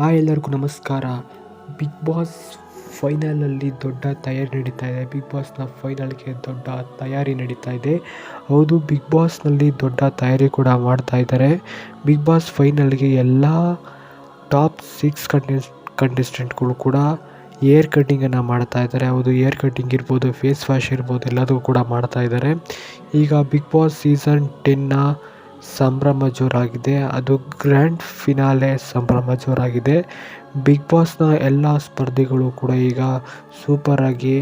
ಎಲ್ಲರಿಗೂ ನಮಸ್ಕಾರ. Big boss ಫೈನಲಲ್ಲಿ ದೊಡ್ಡ ತಯಾರಿ ನಡೀತಾ ಇದೆ. ಬಿಗ್ ಬಾಸ್ನ ಫೈನಲ್ಗೆ ದೊಡ್ಡ ತಯಾರಿ ನಡೀತಾ ಇದೆ. ಹೌದು, ಬಿಗ್ ಬಾಸ್ನಲ್ಲಿ ದೊಡ್ಡ ತಯಾರಿ ಕೂಡ ಮಾಡ್ತಾ ಇದ್ದಾರೆ. ಬಿಗ್ ಬಾಸ್ ಫೈನಲ್ಗೆ ಎಲ್ಲ ಟಾಪ್ 6 ಕಂಟೆಸ್ಟೆಂಟ್ಗಳು ಕೂಡ ಏರ್ ಕಟ್ಟಿಂಗನ್ನು ಮಾಡ್ತಾ ಇದ್ದಾರೆ. ಹೌದು, ಏರ್ ಕಟ್ಟಿಂಗ್ ಇರ್ಬೋದು, ಫೇಸ್ ವಾಶ್ ಇರ್ಬೋದು, ಎಲ್ಲದೂ ಕೂಡ ಮಾಡ್ತಾ ಇದ್ದಾರೆ. ಈಗ ಬಿಗ್ ಬಾಸ್ ಸೀಸನ್ 10ನ ಸಂಭ್ರಮ ಜೋರಾಗಿದೆ. ಅದು ಗ್ರ್ಯಾಂಡ್ ಫಿನಾಲೆ ಸಂಭ್ರಮ ಜೋರಾಗಿದೆ. ಬಿಗ್ ಬಾಸ್ನ ಎಲ್ಲ ಸ್ಪರ್ಧಿಗಳು ಕೂಡ ಈಗ ಸೂಪರಾಗಿ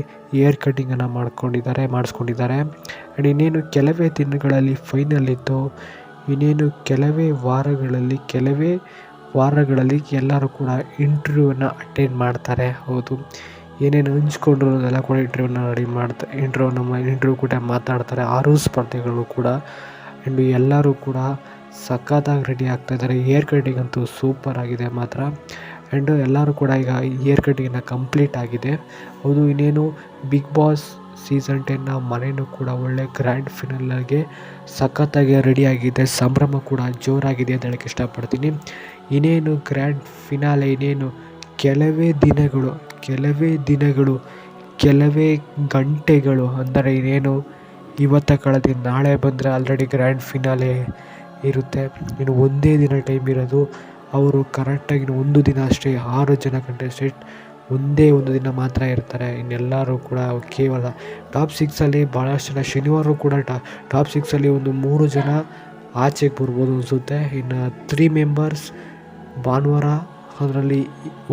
ಏರ್ ಕಟ್ಟಿಂಗನ್ನು ಮಾಡಿಸ್ಕೊಂಡಿದ್ದಾರೆ. ಆ್ಯಂಡ್ ಇನ್ನೇನು ಕೆಲವೇ ದಿನಗಳಲ್ಲಿ ಫೈನಲ್ ಇತ್ತು. ಇನ್ನೇನು ಕೆಲವೇ ವಾರಗಳಲ್ಲಿ ಎಲ್ಲರೂ ಕೂಡ ಇಂಟರ್ವ್ಯೂನ ಅಟೆಂಡ್ ಮಾಡ್ತಾರೆ. ಹೌದು, ಏನೇನು ಹಂಚ್ಕೊಂಡ್ರು ಅದೆಲ್ಲ ಕೂಡ ಇಂಟರ್ವ್ಯೂ ಕೂಡ ಮಾತಾಡ್ತಾರೆ 6 ಸ್ಪರ್ಧಿಗಳು ಕೂಡ. ಆ್ಯಂಡ್ ಎಲ್ಲರೂ ಕೂಡ ಸಖತ್ತಾಗಿ ರೆಡಿ ಆಗ್ತಾಯಿದ್ದಾರೆ. ಏರ್ ಕಟ್ಟಿಂಗ್ ಅಂತೂ ಸೂಪರ್ ಆಗಿದೆ ಮಾತ್ರ. ಆ್ಯಂಡ್ ಎಲ್ಲರೂ ಕೂಡ ಈಗ ಏರ್ ಕಟ್ಟಿಂಗನ್ನು ಕಂಪ್ಲೀಟ್ ಆಗಿದೆ. ಹೌದು, ಇನ್ನೇನು ಬಿಗ್ ಬಾಸ್ ಸೀಸನ್ 10ನ ಮನೆಯೂ ಕೂಡ ಒಳ್ಳೆ ಗ್ರ್ಯಾಂಡ್ ಫಿನಾಲೆಗೆ ಸಖತ್ತಾಗಿ ರೆಡಿಯಾಗಿದೆ. ಸಂಭ್ರಮ ಕೂಡ ಜೋರಾಗಿದೆ ಅಂತ ಹೇಳಕ್ಕೆ ಇಷ್ಟಪಡ್ತೀನಿ. ಇನ್ನೇನು ಗ್ರ್ಯಾಂಡ್ ಫಿನಾಲೆ ಇನ್ನೇನು ಕೆಲವೇ ದಿನಗಳು ಕೆಲವೇ ಗಂಟೆಗಳು ಅಂದರೆ ಇನ್ನೇನು ಇವತ್ತ ಕಳೆದು ನಾಳೆ ಬಂದರೆ ಆಲ್ರೆಡಿ ಗ್ರ್ಯಾಂಡ್ ಫಿನಾಲೆ ಇರುತ್ತೆ. ಇನ್ನು ಒಂದೇ ದಿನ ಟೈಮ್ ಇರೋದು. ಅವರು ಕರೆಕ್ಟಾಗಿ ಒಂದು ದಿನ ಅಷ್ಟೇ 6 ಜನ ಕಂಟೆಸ್ಟೆಂಟ್ ಒಂದೇ ಒಂದು ದಿನ ಮಾತ್ರ ಇರ್ತಾರೆ. ಇನ್ನೆಲ್ಲರೂ ಕೂಡ ಕೇವಲ ಟಾಪ್ 6ಅಲ್ಲಿ ಭಾಳಷ್ಟು ಜನ ಶನಿವಾರ ಕೂಡ ಟಾಪ್ 6ಅಲ್ಲಿ ಒಂದು 3 ಜನ ಆಚೆಗೆ ಬರ್ಬೋದು ಅನಿಸುತ್ತೆ. ಇನ್ನು 3 ಮೆಂಬರ್ಸ್ ಭಾನುವಾರ ಅದರಲ್ಲಿ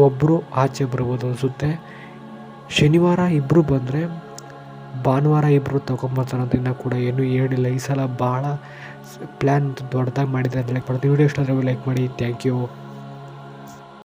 ಒಬ್ಬರು ಆಚೆ ಬರ್ಬೋದು ಅನಿಸುತ್ತೆ. ಶನಿವಾರ ಇಬ್ಬರು ಬಂದರೆ ಭಾನುವಾರ ಇಬ್ಬರು ತೊಗೊಂಬರ್ತಾರೆ ಅಂತ ಇನ್ನೂ ಕೂಡ ಏನೂ ಹೇಳಿಲ್ಲ. ಈ ಸಲ ಭಾಳ ಪ್ಲ್ಯಾನ್ ದೊಡ್ಡದಾಗಿ ಮಾಡಿದ್ದಾರೆ ಅಂತ ಲೈಕ್ ಮಾಡ್ತೀನಿ. ವಿಡಿಯೋ ಇಷ್ಟ ಆದರೆ ಲೈಕ್ ಮಾಡಿ. Thank you.